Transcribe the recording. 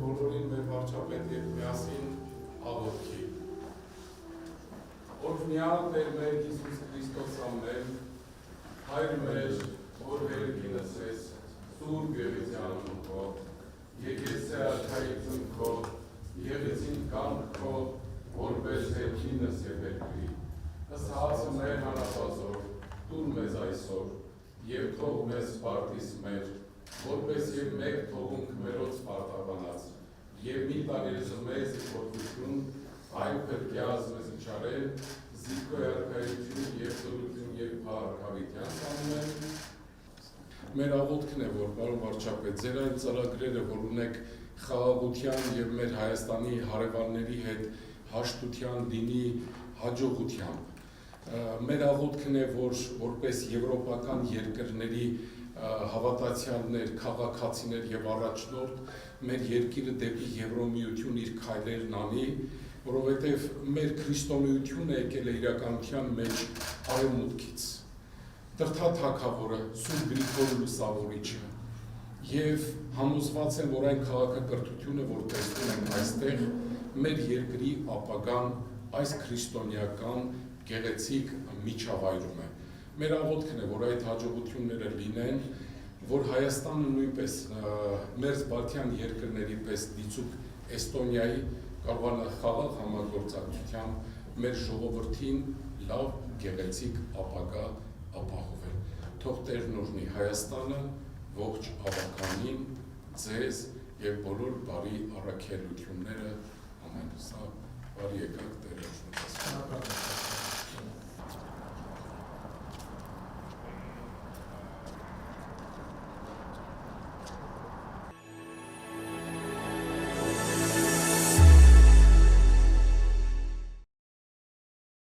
բոլորին մեր վարչապետ և միասին աղոթքի։ Օրհնյալ Տեր մեր Հիսուս Քրիստոս ամեն, Հայր մեր, որ վերքինս ես, Սուրբ Եղեցյանն քո, եկես է արքայություն քո, եղեցին կամք քո, որպես հերքինս և երկրի։ Ըստ հացը մեր հանապազոր, տուր մեզ այսօր, և թող մեզ սպարտիս մեր, որպես և մեկ թողունք մերոց պարտաբանած, և մի տարերս մեզ իպոտություն, այն պրկյազ մեզ իչարել, զիքոյ արքայություն և ծորություն և պարքավիտյան սանում են։ Մեր աղոթքն է, որ պարոն վարչապետ, ձեր այն ծրագրերը, որ ունեք խաղաղության և մեր Հայաստանի հարևանների հետ հաշտության, դինի հաջողությամբ։ Մեր աղոթքն է, որ որպես եվրոպական երկրների հավատացյալներ, քաղաքացիներ և առաջնորդ մեր երկիրը դեպի Եվրոմիություն իր քայլերն անի, որովհետև մեր քրիստոնեությունը եկել է իրականության մեջ արևմուտքից։ Տրթա թագավորը, Սուրբ Գրիգոր Լուսավորիչը և համոզված եմ, որ այն քաղաքակրթությունը, որ տեսնում ենք այստեղ, մեր երկրի ապագան այս քրիստոնեական գեղեցիկ միջավայրում է։ Մեր աղոթքն է, որ այդ հաջողությունները լինեն, որ Հայաստանը նույնպես մերձբալթյան երկրների պես դիցուք Էստոնիայի կարողանա խաղաղ համագործակցությամբ մեր ժողովրդին լավ գեղեցիկ ապագա ապահովել։ Թող Տերն օրհնի Հայաստանը, ողջ ավականին, ձեզ և բոլոր բարի առաքելությունները ամեն։ Սա բարի եկաք Տեր օրհնի։